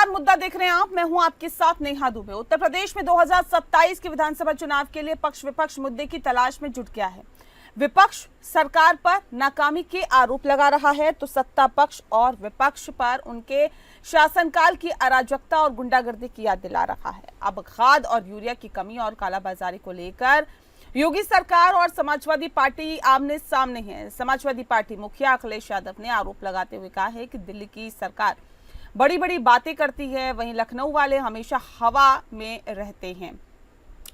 नमस्कार, मुद्दा देख रहे हैं आप। मैं हूं आपके साथ नेहा दुबे। उत्तर प्रदेश में 2027 के विधानसभा चुनाव के लिए पक्ष विपक्ष मुद्दे की तलाश में जुट गया है। विपक्ष सरकार पर नाकामी के आरोप लगा रहा है तो सत्ता पक्ष और विपक्ष पर उनके शासनकाल की अराजकता और गुंडागर्दी की याद दिला रहा है। अब खाद और यूरिया की कमी और कालाबाजारी को लेकर योगी सरकार और समाजवादी पार्टी आमने सामने है। समाजवादी पार्टी मुखिया अखिलेश यादव ने आरोप लगाते हुए कहा है कि दिल्ली की सरकार बड़ी बड़ी बातें करती है, वहीं लखनऊ वाले हमेशा हवा में रहते हैं।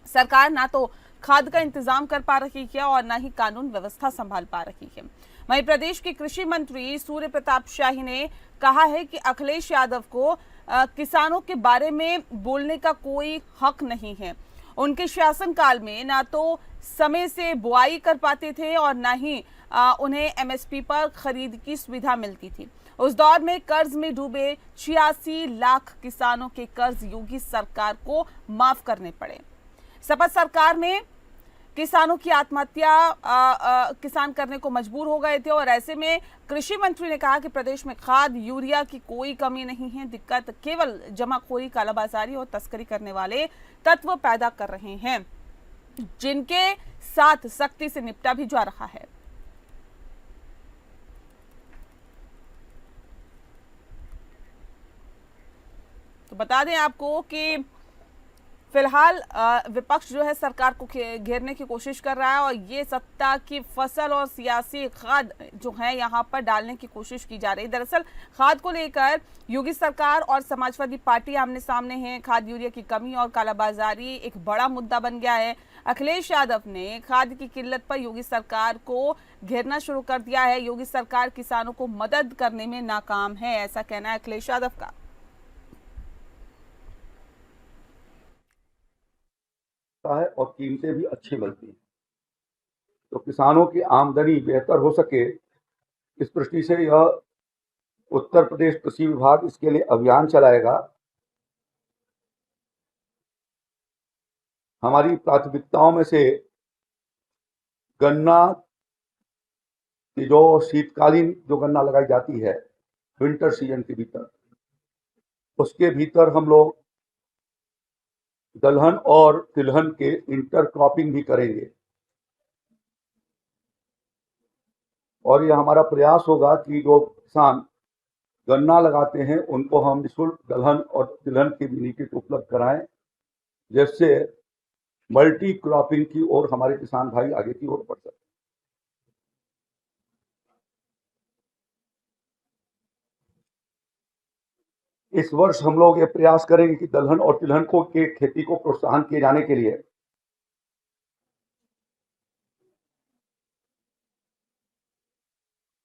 सरकार ना तो खाद का इंतजाम कर पा रही है और ना ही कानून व्यवस्था संभाल पा रही है। वहीं प्रदेश के कृषि मंत्री सूर्य प्रताप शाही ने कहा है कि अखिलेश यादव को किसानों के बारे में बोलने का कोई हक नहीं है। उनके शासनकाल में ना तो समय से बुआई कर पाते थे और ना ही उन्हें एमएसपी पर खरीद की सुविधा मिलती थी। उस दौर में कर्ज में डूबे 86 लाख किसानों के कर्ज योगी सरकार को माफ करने पड़े। सपा सरकार में किसानों की आत्महत्या किसान करने को मजबूर हो गए थे और ऐसे में कृषि मंत्री ने कहा कि प्रदेश में खाद यूरिया की कोई कमी नहीं है, दिक्कत केवल जमाखोरी, कालाबाजारी और तस्करी करने वाले तत्व पैदा कर रहे हैं, जिनके साथ सख्ती से निपटा भी जा रहा है। तो बता दें आपको कि फिलहाल विपक्ष जो है सरकार को घेरने की कोशिश कर रहा है और ये सत्ता की फसल और सियासी खाद जो है यहाँ पर डालने की कोशिश की जा रही है। दरअसल खाद को लेकर योगी सरकार और समाजवादी पार्टी आमने सामने हैं। खाद यूरिया की कमी और कालाबाजारी एक बड़ा मुद्दा बन गया है। अखिलेश यादव ने खाद की किल्लत पर योगी सरकार को घेरना शुरू कर दिया है। योगी सरकार किसानों को मदद करने में नाकाम है, ऐसा कहना है अखिलेश यादव का। है और कीमतें भी अच्छी मिलती हैं, तो किसानों की आमदनी बेहतर हो सके, इस दृष्टि से यह उत्तर प्रदेश कृषि विभाग इसके लिए अभियान चलाएगा। हमारी प्राथमिकताओं में से गन्ना की जो शीतकालीन जो गन्ना लगाई जाती है विंटर सीजन के भीतर, उसके भीतर हम लोग दलहन और तिलहन के इंटर क्रॉपिंग भी करेंगे और यह हमारा प्रयास होगा कि जो किसान गन्ना लगाते हैं उनको हम निःशुल्क दलहन और तिलहन की बेनिफिट उपलब्ध कराएं, जिससे मल्टी क्रॉपिंग की ओर हमारे किसान भाई आगे की ओर बढ़ सकें। इस वर्ष हम लोग ये प्रयास करेंगे कि दलहन और तिलहन को के खेती को प्रोत्साहन किए जाने के लिए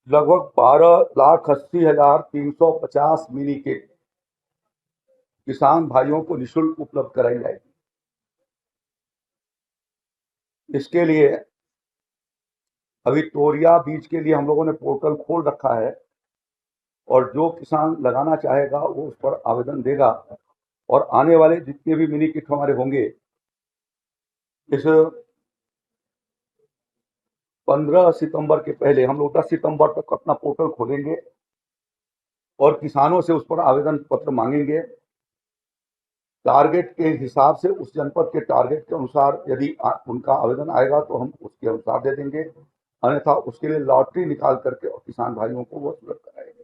लगभग 12,80,350 मिनी किट किसान भाइयों को निःशुल्क उपलब्ध कराई जाएगी। इसके लिए अभी तोरिया बीज के लिए हम लोगों ने पोर्टल खोल रखा है और जो किसान लगाना चाहेगा वो उस पर आवेदन देगा और आने वाले जितने भी मिनी किट हमारे होंगे, इस 15 सितंबर के पहले हम लोग 10 सितंबर तक अपना पोर्टल खोलेंगे और किसानों से उस पर आवेदन पत्र मांगेंगे। टारगेट के हिसाब से उस जनपद के टारगेट के अनुसार यदि उनका आवेदन आएगा तो हम उसके अनुसार दे देंगे, अन्यथा उसके लिए लॉटरी निकाल करके और किसान भाइयों को वो उपलब्ध कराएंगे।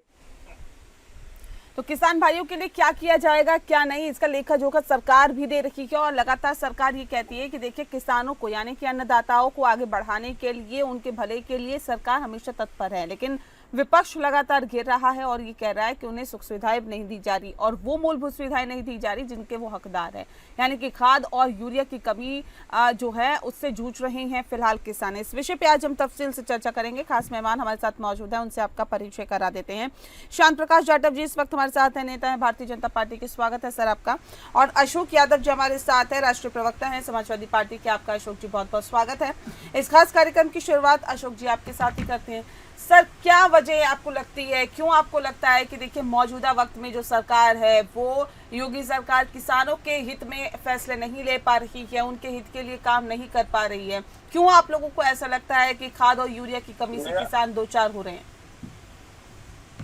तो किसान भाइयों के लिए क्या किया जाएगा, क्या नहीं, इसका लेखा जोखा सरकार भी दे रही है और लगातार सरकार ये कहती है कि देखिए किसानों को यानी कि अन्नदाताओं को आगे बढ़ाने के लिए, उनके भले के लिए सरकार हमेशा तत्पर है। लेकिन विपक्ष लगातार घेर रहा है और ये कह रहा है कि उन्हें सुख सुविधाएं नहीं दी जा रही और वो मूलभूत सुविधाएं नहीं दी जा रही जिनके वो हकदार है, यानी कि खाद और यूरिया की कमी जो है उससे जूझ रहे हैं फिलहाल किसान। इस विषय पे आज हम तफसील से चर्चा करेंगे। खास मेहमान हमारे साथ मौजूद है, उनसे आपका परिचय करा देते हैं। शांत प्रकाश जाटव जी इस वक्त हमारे साथ है, नेता है भारतीय जनता पार्टी के। स्वागत है सर आपका। और अशोक यादव जी हमारे साथ है, राष्ट्रीय प्रवक्ता है समाजवादी पार्टी के। आपका अशोक जी बहुत बहुत स्वागत है। इस खास कार्यक्रम की शुरुआत अशोक जी आपके साथ ही करते हैं। सर, क्या वजह आपको लगती है, क्यों आपको लगता है कि देखिए मौजूदा वक्त में जो सरकार है वो योगी सरकार किसानों के हित में फैसले नहीं ले पा रही है, उनके हित के लिए काम नहीं कर पा रही है? क्यों आप लोगों को ऐसा लगता है कि खाद और यूरिया की कमी से किसान दो चार हो रहे हैं?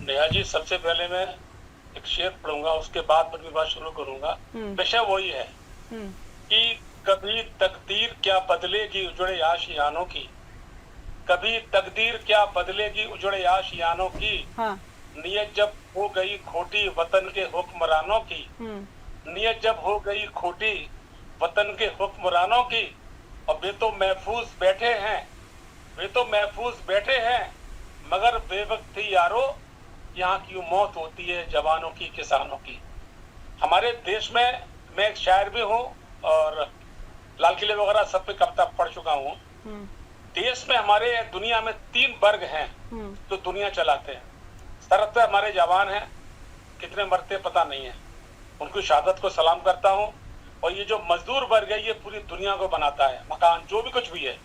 नेहा जी, सबसे पहले मैं एक शेर पढ़ूंगा, उसके बाद फिर विवाद शुरू करूंगा। विषय वही है कि कभी तकदीर क्या बदलेगी उजड़े आशियानों की, कभी तकदीर क्या बदलेगी उजड़े आशियानों की। हाँ। नियत जब हो गई खोटी वतन के हुक्मरानों की, नियत जब हो गई खोटी वतन के हुक्मरानों की, और वे तो महफूज बैठे हैं, वे तो महफूज बैठे हैं, मगर बेवक्त थी यारो यहाँ की मौत होती है जवानों की, किसानों की। हमारे देश में मैं एक शायर भी हूँ और लाल किले वगैरह सब पे कविता पढ़ चुका हूँ। देश में हमारे दुनिया में 3 वर्ग हैं जो दुनिया चलाते हैं। सरहद पे हमारे जवान हैं, कितने मरते पता नहीं है, उनकी शहादत को सलाम करता हूँ। और ये जो मजदूर वर्ग है ये पूरी दुनिया को बनाता है, मकान जो भी कुछ भी है।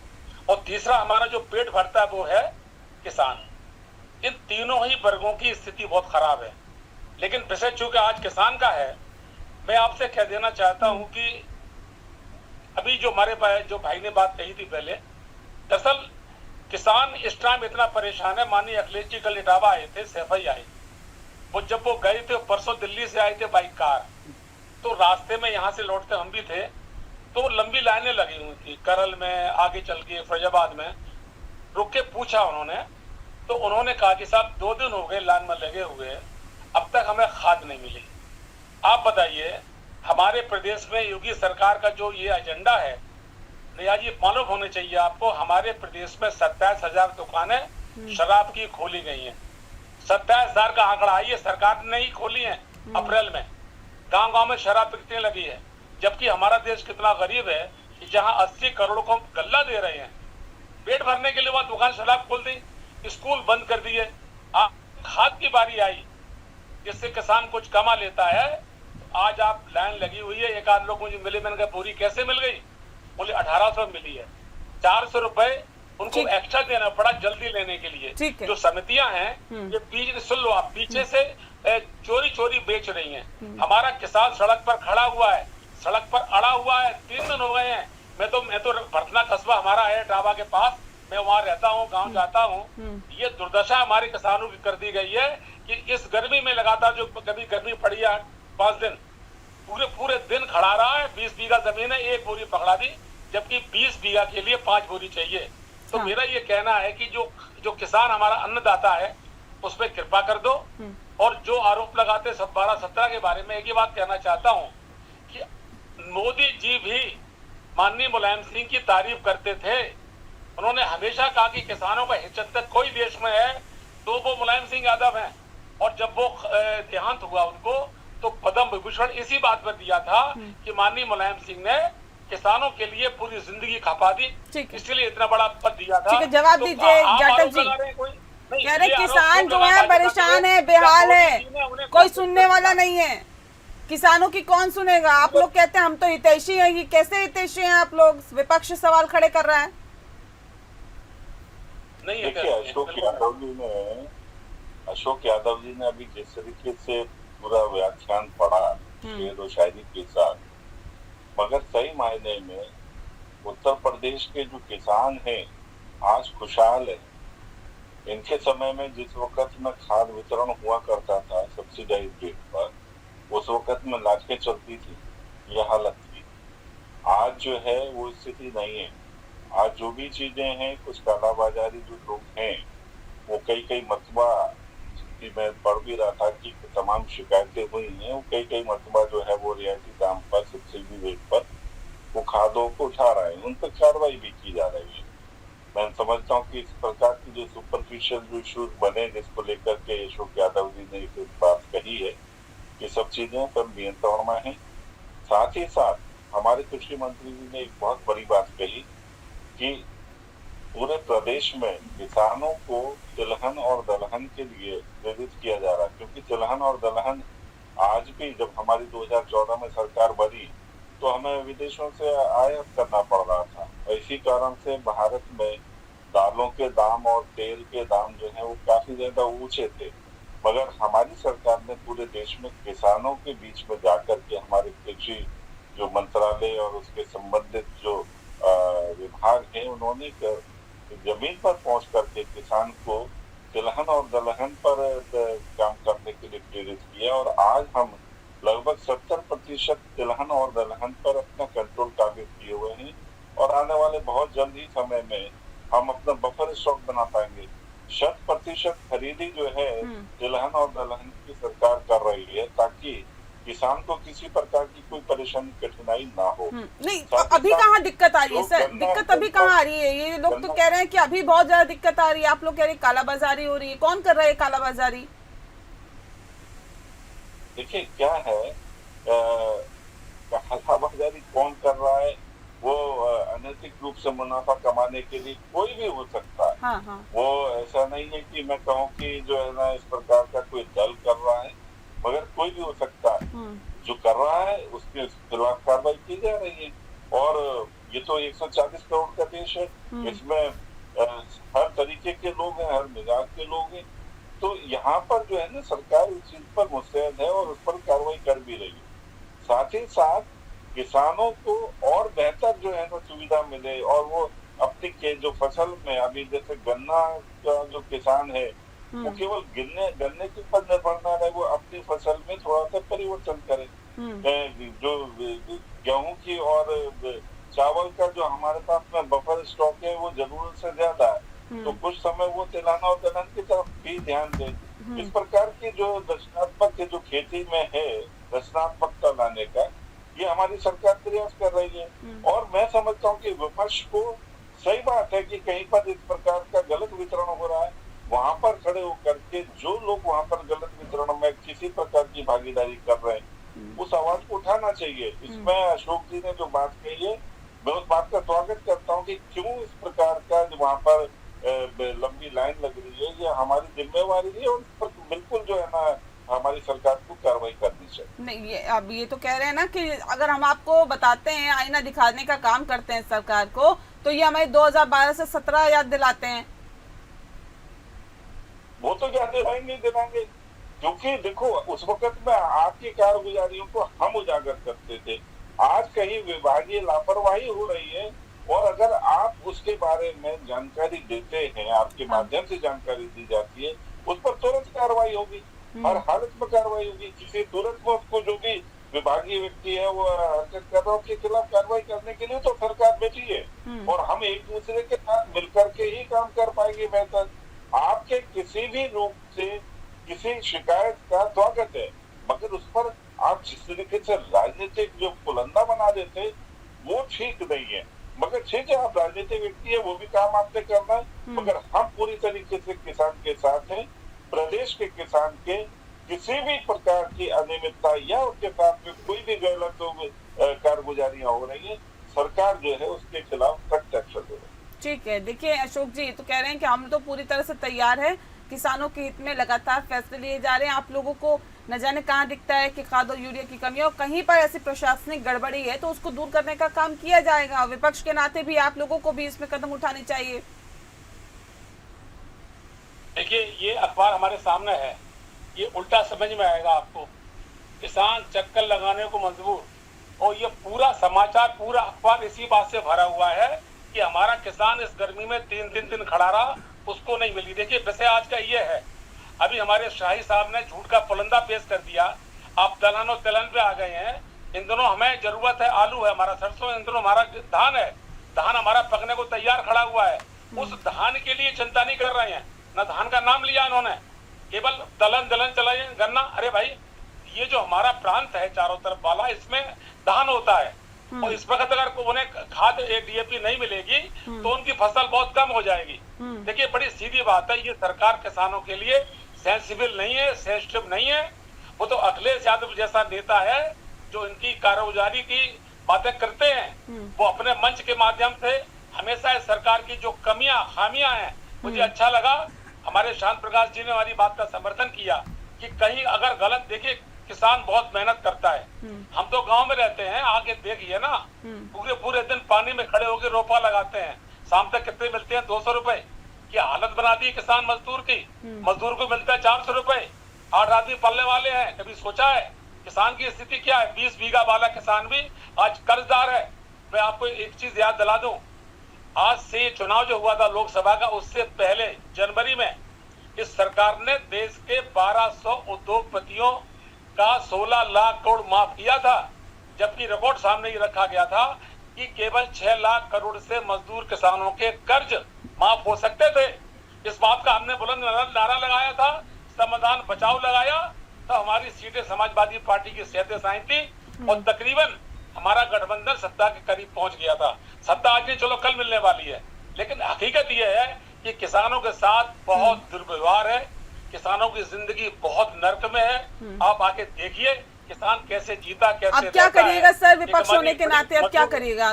और तीसरा हमारा जो पेट भरता है वो है किसान। इन तीनों ही वर्गों की स्थिति बहुत खराब है। लेकिन विषय चूंकि आज किसान का है, मैं आपसे कह देना चाहता हूं कि अभी जो हमारे जो भाई ने बात कही थी पहले, दरअसल किसान इस टाइम इतना परेशान है। माननीय अखिलेश जी कल इटावा आए थे, सैफई आए, वो जब वो गए थे परसों दिल्ली से आए थे बाई कार, तो रास्ते में यहाँ से लौटते हम भी थे, तो लंबी लाइनें लगी हुई थी करल में, आगे चल के फैजाबाद में। रुक के पूछा उन्होंने, तो उन्होंने कहा कि साहब 2 दिन हो गए लाइन में लगे हुए, अब तक हमें खाद नहीं मिली। आप बताइए, हमारे प्रदेश में योगी सरकार का जो ये एजेंडा है, नया जी मालूम होने चाहिए आपको, हमारे प्रदेश में 27,000 दुकानें शराब की खोली गई हैं। 27,000 का आंकड़ा है, ये सरकार ने ही खोली है अप्रैल में। गांव गांव में शराब बिकने लगी है, जबकि हमारा देश कितना गरीब है कि जहां 80 करोड़ को गल्ला दे रहे हैं, पेट भरने के लिए वहां दुकान शराब खोल दी, स्कूल बंद कर दिए। खाद की बारी आई जिससे किसान कुछ कमा लेता है, तो आज आप लाइन लगी हुई है। एक आध लोग मुझे मिले, मैंने कहा बोरी कैसे मिल गई, बोले 1800 मिली है। 400 रुपए उनको एक्स्ट्रा देना पड़ा जल्दी लेने के लिए। जो समितियां हैं ये बीच, सुन लो आप, पीछे से चोरी चोरी बेच रही हैं। हमारा किसान सड़क पर खड़ा हुआ है, सड़क पर अड़ा हुआ है, 3 दिन हो गए हैं। मैं तो भरतना कस्बा हमारा है टावा के पास, मैं वहां रहता हूँ, गांव जाता हूँ। ये दुर्दशा हमारे किसानों की कर दी गई है कि इस गर्मी में लगातार जो कभी गर्मी पड़ी है 5 दिन, पूरे दिन खड़ा रहा है। 20 बीघा जमीन है, 1 बोरी पकड़ा दी, जबकि 20 बीघा के लिए 5 बोरी चाहिए। तो मेरा ये कहना है कि जो किसान हमारा अन्नदाता है उस पर कृपा कर दो। और जो आरोप लगाते 12-17 के बारे में एक ही बात कहना चाहता हूँ कि मोदी जी भी माननीय मुलायम सिंह की तारीफ करते थे। उन्होंने हमेशा कहा कि किसानों का हितचिंतक कोई देश में है तो वो मुलायम सिंह यादव हैं। और जब वो देहांत हुआ उनको, तो पद्म विभूषण इसी बात पर दिया था कि माननीय मुलायम सिंह ने किसानों के लिए पूरी जिंदगी खपा दी, इसलिए इतना बड़ा पद दिया था। ठीक है, जवाब दीजिए जाटव जी। कह रहे किसान जो है परेशान है, बेहाल है, कोई सुनने वाला नहीं है। किसानों की कौन सुनेगा? आप लोग कहते हैं हम तो हितैषी हैं, ये कैसे हितैषी हैं आप लोग? विपक्ष सवाल खड़े कर रहा है। देखिए, अशोक यादव जी ने अभी जिस तरीके से पूरा व्याख्यान पढ़ा शेर और शायरी के साथ, मगर सही मायने में उत्तर प्रदेश के जो किसान हैं आज खुशहाल है। इनके समय में जिस वक्त में खाद वितरण हुआ करता था सब्सिडाइज रेट पर, उस वक्त में लाखें चलती थी, यह हालत थी। आज जो है वो स्थिति नहीं है। आज जो भी चीजें हैं, कुछ कालाबाजारी जो लोग हैं वो कई मरतबा, मैं पढ़ भी रहा था कि तमाम शिकायतें हुई हैं, वो कई मरतबा जो है वो रियायती दाम पर, सब्सिडी रेट पर वो खादों को उठा रहे हैं, उन पर कार्रवाई भी की जा रही है। मैं समझता हूँ कि इस प्रकार की जो सुपरफिशियल जो इश्यूज बने, जिसको लेकर के अशोक यादव जी ने एक बात कही है, ये सब चीजें पर नियंत्रण में है। साथ ही साथ हमारे कृषि मंत्री जी ने एक बहुत बड़ी बात कही कि पूरे प्रदेश में किसानों को तिलहन और दलहन के लिए प्रेरित किया जा रहा है, क्योंकि तिलहन और दलहन आज भी, जब हमारी 2014 में सरकार बनी तो हमें विदेशों से आयात करना पड़ रहा था। इसी कारण से भारत में दालों के दाम और तेल के दाम जो है वो काफी ज्यादा ऊंचे थे। मगर हमारी सरकार ने पूरे देश में किसानों के बीच में जाकर के, हमारे कृषि जो मंत्रालय और उसके संबंधित जो विभाग हैं, उन्होंने जमीन पर पहुंच करके किसान को तिलहन और दलहन पर काम करने के लिए प्रेरित किया और आज हम लगभग 70% तिलहन और दलहन पर अपना कंट्रोल काबिज किए हुए हैं और आने वाले बहुत जल्द ही समय में हम अपना बफर स्टॉक बना पाएंगे। 100% खरीदी जो है तिलहन और दलहन की सरकार कर रही है ताकि किसान को किसी प्रकार की कोई परेशानी कठिनाई ना हो। नहीं तो अभी कहाँ दिक्कत आ रही है सर? दिक्कत अभी कहाँ आ रही है? ये लोग तो कह रहे हैं कि अभी बहुत ज्यादा दिक्कत आ रही है, आप लोग कह रहे हैं कालाबाजारी हो रही है। कौन कर रहा है कालाबाजारी? देखिए क्या है, कालाबाजारी कौन कर रहा है, वो अनैतिक रूप से मुनाफा कमाने के लिए कोई भी हो सकता है। हाँ। वो ऐसा नहीं है कि मैं कहूँ कि जो है ना इस प्रकार का कोई दल कर रहा है, मगर कोई भी हो सकता है। जो कर रहा है उसके खिलाफ कार्रवाई की जा रही है और ये तो 140 करोड़ का देश है, इसमें हर तरीके के लोग हैं, हर मिजाज के लोग हैं। तो यहाँ पर जो है ना सरकार इस चीज पर मुस्तैद है और उस पर कार्रवाई कर भी रही है। साथ ही साथ किसानों को और बेहतर जो है ना सुविधा मिले और वो अपनी के जो फसल में अभी जैसे गन्ना का जो किसान है वो केवल गन्ने के ऊपर निर्भर न रहे, वो अपनी फसल में थोड़ा सा परिवर्तन करे। जो गेहूं की और चावल का जो हमारे पास में बफर स्टॉक है वो जरूरत से ज्यादा है, तो कुछ समय वो तिलहन और दलहन की तरफ भी ध्यान दे। इस प्रकार की जो रचनात्मक जो खेती में है, रचनात्मकता लाने का ये हमारी सरकार प्रयास कर रही है। और मैं समझता हूँ कि विपक्ष को सही बात है कि कहीं पर इस प्रकार का गलत वितरण हो रहा है, वहां पर खड़े होकर के जो लोग वहां पर गलत वितरण में किसी प्रकार की भागीदारी कर रहे हैं उस आवाज को उठाना चाहिए। इसमें अशोक जी ने जो बात कही है मैं उस बात का स्वागत करता हूँ कि क्यों इस प्रकार का वहां पर लंबी लाइन लग रही है, ये हमारी जिम्मेवारी है और इस पर बिल्कुल जो है ना हमारी सरकार को कार्रवाई करनी चाहिए। नहीं, अब ये तो कह रहे हैं ना कि अगर हम आपको बताते हैं, आईना दिखाने का काम करते हैं सरकार को, तो ये हमें 2012 से 17 याद दिलाते हैं। वो तो क्या दिलाएंगे, क्योंकि देखो उस वक्त में आपकी कारगुजारियों को हम उजागर करते थे। आज कहीं विभागीय लापरवाही हो रही है और अगर आप उसके बारे में जानकारी देते हैं, आपके माध्यम से जानकारी दी जाती है, उस पर तुरंत कार्रवाई होगी, हर हालत में कार्रवाई होगी। किसी तुरंत में उसको जो भी विभागीय व्यक्ति है वो हरकत कर रहा है उसके खिलाफ कार्रवाई करने के लिए तो सरकार बैठी है और हम एक दूसरे के साथ मिलकर के ही काम कर पाएंगे बेहतर। आपके किसी भी रूप से किसी शिकायत का स्वागत है, मगर उस पर आप जिस तरीके से राजनीतिक जो पुलंदा बना देते वो ठीक नहीं है। मगर ठीक है, आप राजनीतिक व्यक्ति है, वो भी काम आपने करना है, मगर हम पूरी तरीके से किसान के साथ हैं। प्रदेश के किसान के किसी भी प्रकार की अनियमितता या उसके साथ में कोई भी गलत कारगुजारियां हो रही है, सरकार जो है उसके खिलाफ सख्त एक्शन ले। ठीक है, देखिए अशोक जी तो कह रहे हैं कि हम तो पूरी तरह से तैयार है, किसानों के हित में लगातार फैसले लिए जा रहे हैं। आप लोगों को न जाने कहाँ दिखता है कि खाद और यूरिया की कमी है और कहीं पर ऐसी प्रशासनिक गड़बड़ी है तो उसको दूर करने का काम किया जाएगा। विपक्ष के नाते भी आप लोगों को भी इसमें कदम उठाने चाहिए। देखिए ये अखबार हमारे सामने है, ये उल्टा समझ में आएगा आपको। किसान चक्कर लगाने को मजबूर, और ये पूरा समाचार पूरा अखबार इसी बात से भरा हुआ है कि हमारा किसान इस गर्मी में 3 दिन खड़ा रहा, उसको नहीं मिली। देखिए विषय आज का ये है, अभी हमारे शाही साहब ने झूठ का पुलंदा पेश कर दिया, आप दलहन और तिलहन पे आ गए हैं। इन दोनों हमें जरूरत है, आलू है, हमारा सरसों, इन दोनों हमारा धान है, धान हमारा पकने को तैयार खड़ा हुआ है। उस धान के लिए चिंता नहीं कर रहे हैं, न धान का नाम लिया इन्होंने, केवल दलहन चलाइए, गन्ना। अरे भाई ये जो हमारा प्रांत है चारों तरफ वाला, इसमें धान होता है और इस वक्त अगर उन्हें खाद डीएपी नहीं मिलेगी तो उनकी फसल बहुत कम हो जाएगी। देखिए बड़ी सीधी बात है, ये सरकार किसानों के लिए सेंसिबल नहीं है, सेंसिटिव नहीं है। वो तो अखिलेश यादव जैसा नेता है जो इनकी कारगुजारी की बातें करते हैं, वो अपने मंच के माध्यम से हमेशा इस सरकार की जो कमियां खामियां हैं, मुझे अच्छा लगा हमारे शांत प्रकाश जी ने हमारी बात का समर्थन किया कि कहीं अगर गलत, देखिए किसान बहुत मेहनत करता है, हम तो गांव में रहते हैं, आगे देखिए ना, पूरे दिन पानी में खड़े होकर रोपा लगाते हैं, शाम तक कितने मिलते हैं? 200 रुपए की हालत बना दी किसान मजदूर की। मजदूर को मिलता है 400 रुपए, 8 आदमी पलने वाले हैं। कभी सोचा है किसान की स्थिति क्या है? 20 बीघा वाला किसान भी आज कर्जदार है। मैं आपको एक चीज याद दिला दूं, आज से चुनाव जो हुआ था लोकसभा का, उससे पहले जनवरी में इस सरकार ने देश के 1200 उद्योगपतियों का 16 लाख करोड़ माफ किया था, जबकि रिकॉर्ड सामने ही रखा गया था कि केवल 6 लाख करोड़ से मजदूर किसानों के कर्ज माफ हो सकते थे। इस बात का हमने बुलंद नारा लगाया था, समाधान बचाओ लगाया, तो हमारी सीटें समाजवादी पार्टी की 37 आई थी और तकरीबन हमारा गठबंधन सत्ता के करीब पहुंच गया था। सत्ता आज नहीं, चलो कल मिलने वाली है, लेकिन हकीकत यह है कि किसानों के साथ बहुत दुर्व्यवहार है, किसानों की जिंदगी बहुत नर्क में है। आप आके देखिए किसान कैसे जीता, कैसे अब क्या करिएगा सर, विपक्ष होने के नाते अब क्या करिएगा?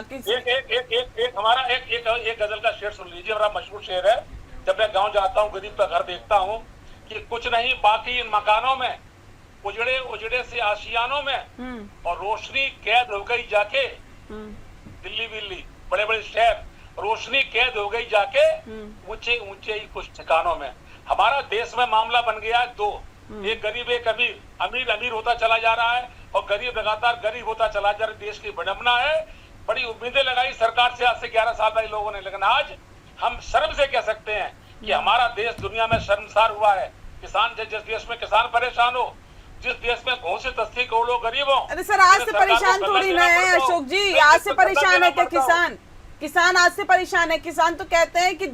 हमारा एक गजल का शेर सुन लीजिए, हमारा मशहूर शेर है। जब मैं गांव जाता हूँ, गरीब का घर देखता हूँ कि कुछ नहीं बाकी इन मकानों में, उजड़े उजड़े से आशियानों में, और रोशनी कैद हो गई जाके दिल्ली बिल्ली बड़े बड़े शहर, रोशनी कैद हो गई जाके ऊंचे ऊंचे ही कुछ ठिकानों में। हमारा देश में मामला बन गया है दो, एक गरीब एक अमीर, अमीर अमीर होता चला जा रहा है और गरीब लगातार गरीब होता चला जा रहा है। देश की विडंबना है। बड़ी उम्मीदें लगाई सरकार से आज से 11 साल पहले लोगों ने, लेकिन आज हम शर्म से कह सकते हैं कि हमारा देश दुनिया में शर्मसार हुआ है। किसान, जिस देश में किसान परेशान हो, जिस देश में घोषित 80 करोड़ लोग गरीब हो। अरे सर, आज से परेशान थोड़ी ना है अशोक जी, आज से परेशान है क्या किसान? किसान आज से परेशान है। किसान तो कहते हैं कि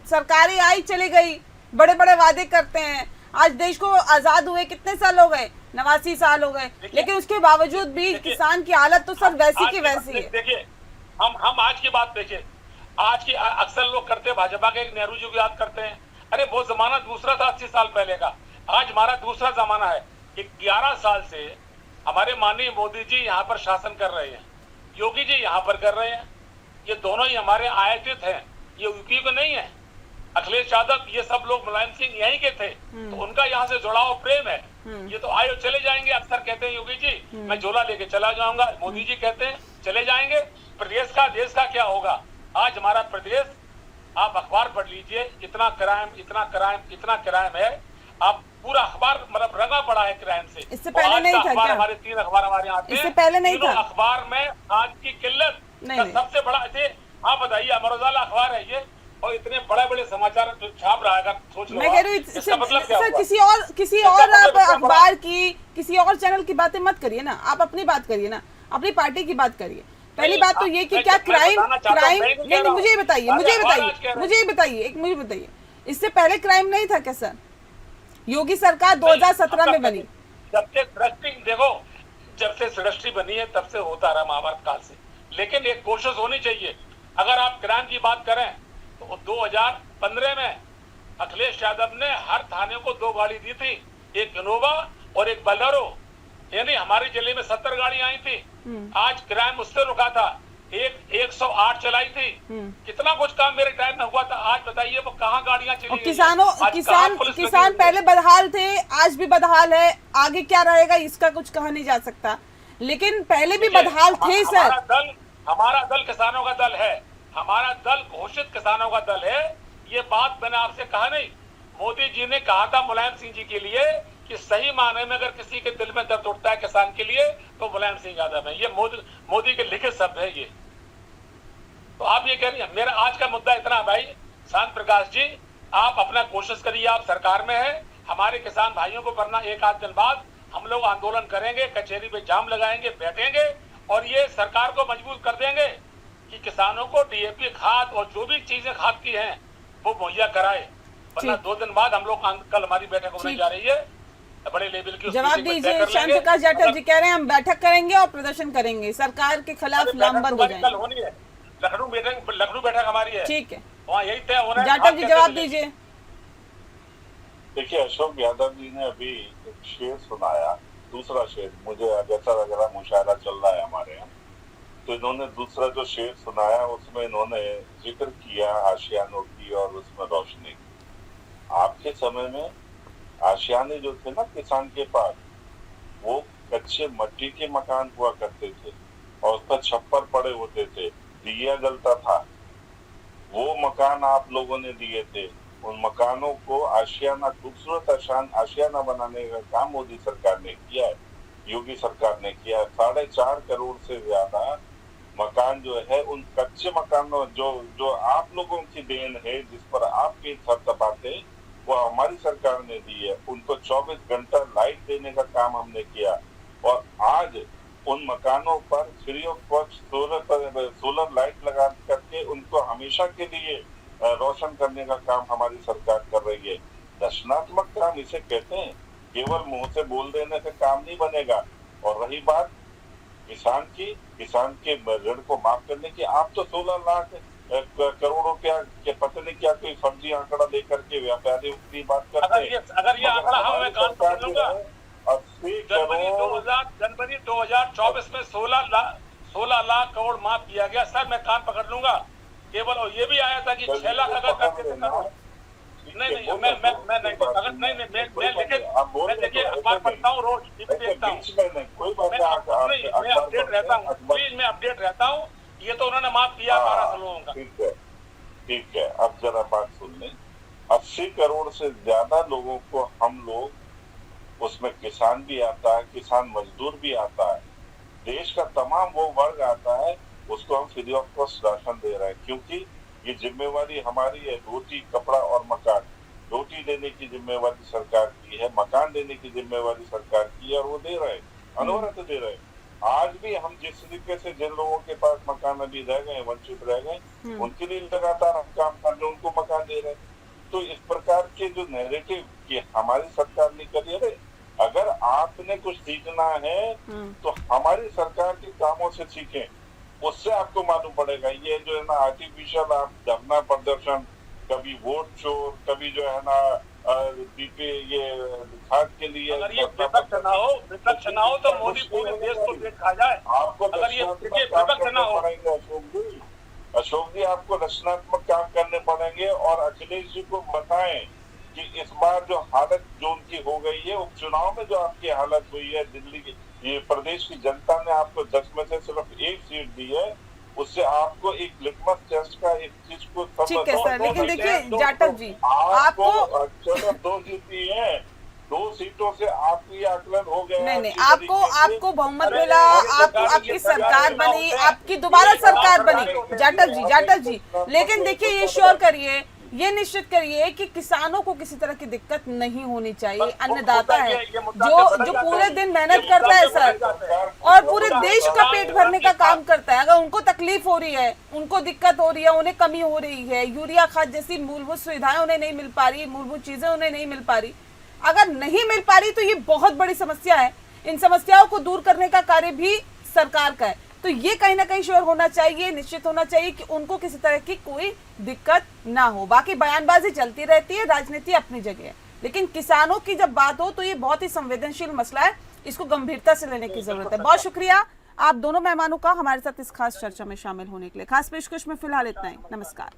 सरकारें आई चली गई, बड़े बड़े वादे करते हैं। आज देश को आजाद हुए कितने साल हो गए? 89 साल हो गए, लेकिन उसके बावजूद भी किसान की हालत तो सब वैसी की वैसी है। देखिए, हम आज की बात देखिए, आज की अक्सर लोग करते भाजपा के नेहरू जी को याद करते हैं। अरे वो जमाना दूसरा था 80 साल पहले का, आज हमारा दूसरा जमाना है। 11 साल से हमारे माननीय मोदी जी यहाँ पर शासन कर रहे हैं, योगी जी यहाँ पर कर रहे हैं। ये दोनों ही हमारे आयातित हैं, ये यूपी को नहीं है। अखिलेश यादव, ये सब लोग मुलायम सिंह यहीं के थे, तो उनका यहाँ से जुड़ाव प्रेम है। ये तो आए चले जाएंगे। अक्सर कहते हैं योगी जी मैं झोला लेके चला जाऊंगा, मोदी जी कहते हैं चले जाएंगे। प्रदेश का, देश का क्या होगा? आज हमारा प्रदेश, आप अखबार पढ़ लीजिए, इतना क्राइम, इतना क्राइम, इतना क्राइम है। आप पूरा अखबार मतलब रंगा पड़ा है क्राइम से। इससे पहले नहीं था क्या? हमारे 3 अखबार हमारे यहाँ थे, इससे पहले नहीं था अखबार में आज की किल्लत का सबसे बड़ा थे। आप बताइए, अमर उजाला अखबार है ये, और इतने बड़े बड़े समाचार छाप रहा है। सोच लो, मैं कह रही हूँ मतलब सर, किसी और आप अखबार की, किसी और चैनल की बातें मत करिए ना, आप अपनी बात करिए ना, अपनी पार्टी की बात करिए। पहली बात तो ये कि क्या क्राइम नहीं, मुझे बताइए, मुझे बताइए, इससे पहले क्राइम नहीं था क्या सर? योगी सरकार 2017 में बनी। जब से सृष्टि देखो, जब से सृष्टि बनी है तब से होता रहा महाभारत काल से, लेकिन एक कोशिश होनी चाहिए। अगर आप क्राइम की बात करें तो 2015 में अखिलेश यादव ने हर थाने को 2 गाड़ी दी थी, एक इनोवा और एक बलेरो, यानी हमारे जिले में 70 गाड़ी आई थी। आज क्राइम उससे रुका था, 108 चलाई थी। कितना कुछ काम मेरे टाइम में हुआ था। आज बताइए वो कहाँ गाड़ियां चली गई? किसान पहले बदहाल थे, आज भी बदहाल है, आगे क्या रहेगा इसका कुछ कहा नहीं जा सकता, लेकिन पहले भी बदहाल थे सर। हमारा दल किसानों का दल है, हमारा दल घोषित किसानों का दल है। ये बात मैंने आपसे कहा नहीं, मोदी जी ने कहा था मुलायम सिंह जी के लिए कि सही माने में अगर किसी के दिल में दर्द उठता है किसान के लिए तो मुलायम सिंह यादव है। ये मोदी के लिखित शब्द है ये। तो आप ये कह रही हैं, मेरा आज का मुद्दा इतना भाई, शांत प्रकाश जी आप अपना कोशिश करिए, आप सरकार में हैं। हमारे किसान भाइयों को वरना 1-8 दिन बाद हम लोग आंदोलन करेंगे, कचहरी पे जाम लगाएंगे, बैठेंगे और ये सरकार को मजबूर कर देंगे कि किसानों को डीएपी खाद और जो भी चीजें खाद की हैं वो मुहैया कराए। वरना 2 दिन बाद हम लोग, कल हमारी बैठक होने जा रही है बड़े लेवल की। जवाब दीजिए, श्याम प्रकाश जाटव जी कह रहे हैं हम बैठक करेंगे और प्रदर्शन करेंगे, सरकार के खिलाफ लामबंद हो जाएंगे। कल होनी है, लखनऊ बैठक हमारी है, ठीक है, वहाँ यही तय होना है। जाटव जी जवाब दीजिए। देखिए, अशोक यादव जी ने अभी एक शेर सुनाया, दूसरा शेर मुझे जैसा लग रहा मुशायरा चल रहा है हमारे यहाँ, तो इन्होंने दूसरा जो शेर सुनाया उसमें इन्होंने जिक्र किया आशियानों की और उसमें रोशनी। आपके समय में आशियाने जो थे ना किसान के पास, वो कच्चे मट्टी के मकान हुआ करते थे और उस पर छप्पर पड़े होते थे, दिया जलता था। वो मकान आप लोगों ने दिए थे, उन मकानों को आशियाना, खूबसूरत आशियाना बनाने का काम मोदी सरकार ने किया है, योगी सरकार ने किया है। 4.5 करोड़ से ज्यादा मकान जो है, उन कच्चे मकानों जो आप लोगों की देन है, जिस पर आपके थपथपाते, वो हमारी सरकार ने दी है। उनको 24 घंटा लाइट देने का काम हमने किया और आज उन मकानों पर free of cost solar light लगा करके उनको हमेशा के लिए रोशन करने का काम हमारी सरकार कर रही है। रचनात्मक काम इसे कहते हैं, केवल मुंह से बोल देने से काम नहीं बनेगा। और रही बात किसान के ऋण को माफ करने की, आप तो 16 लाख करोड़ रुपया के पता नहीं क्या कोई फर्जी आंकड़ा लेकर के व्यापारी की बात करते हैं। अगर ये आंकड़ा हमें कान पकड़ लूंगा, जनवरी 2024 में 16 लाख करोड़ माफ किया गया सर, मैं कान पकड़ लूंगा केवल। और ये भी आया था कि 6 लाख अगर करके नहीं मैं देखिए अखबार पढ़ता हूँ, रोज टीवी देखता हूँ, मैं अपडेट रहता हूँ, प्लीज मैं अपडेट रहता हूँ। ये तो उन्होंने माफ किया 12 लोगों का। ठीक है, अब जरा बात सुन लें। 80 करोड़ से ज्यादा लोगों को हम लोग, उसमें किसान भी आता है, किसान मजदूर भी आता है, देश का तमाम वो वर्ग आता है, उसको हम फ्री ऑफ कॉस्ट राशन दे रहे हैं। क्योंकि ये जिम्मेवारी हमारी है, रोटी कपड़ा और मकान। रोटी देने की जिम्मेवारी सरकार की है, मकान देने की जिम्मेवारी सरकार की है, और वो दे रहे हैं, अनवरत दे रहे हैं। आज भी हम जिस तरीके से जिन लोगों के पास मकान अभी रह गए, वंचित रह गए, उनके लिए लगातार हम काम कर रहे हैं, उनको मकान दे रहे हैं। तो इस प्रकार के जो नैरेटिव कि हमारी सरकार नहीं करी, अरे अगर आपने कुछ सीखना है तो हमारी सरकार के कामों से सीखें, उससे आपको मालूम पड़ेगा। ये जो है ना आर्टिफिशियल आप धरना प्रदर्शन, कभी वोट चोर, कभी जो है ना ये खाद के लिए, अगर ये विपक्ष ना हो तो मोदी पूरे देश को पेट खा जाए। आपको अगर ये विपक्ष ना हो, अशोक जी आपको रचनात्मक काम करने पड़ेंगे और अखिलेश जी को बताएं कि इस बार जो हालत जो उनकी हो गई है, उपचुनाव में जो आपकी हालत हुई है, दिल्ली की ये प्रदेश की जनता ने आपको 10 में से सिर्फ 1 सीट दी है, उससे आपको एक लिटमस टेस्ट का एक चीज को ठीक है सर, लेकिन देखिए जाटव जी आपको चलो 2 जीती है, 2 सीटों से आपकी आकलन हो गया। नहीं आपको बहुमत मिला, आपकी सरकार बनी, आपकी दोबारा सरकार बनी जाटव जी, लेकिन देखिए ये श्योर करिए, ये निश्चित करिए कि किसानों को किसी तरह की दिक्कत नहीं होनी चाहिए। अन्नदाता है जो पूरे दिन मेहनत करता है सर, और पूरे देश का पेट भरने का काम करता है। अगर उनको तकलीफ हो रही है, उनको दिक्कत हो रही है, उन्हें कमी हो रही है, यूरिया खाद जैसी मूलभूत सुविधाएं उन्हें नहीं मिल पा रही, मूलभूत चीजें उन्हें नहीं मिल पा रही, अगर नहीं मिल पा रही तो ये बहुत बड़ी समस्या है। इन समस्याओं को दूर करने का कार्य भी सरकार का है। तो ये कहीं ना कहीं श्योर होना चाहिए, निश्चित होना चाहिए कि उनको किसी तरह की कोई दिक्कत ना हो। बाकी बयानबाजी चलती रहती है, राजनीति अपनी जगह है, लेकिन किसानों की जब बात हो तो ये बहुत ही संवेदनशील मसला है, इसको गंभीरता से लेने की जरूरत है। बहुत शुक्रिया आप दोनों मेहमानों का हमारे साथ इस खास चर्चा में शामिल होने के लिए। खास पेशकश में फिलहाल इतना ही। नमस्कार।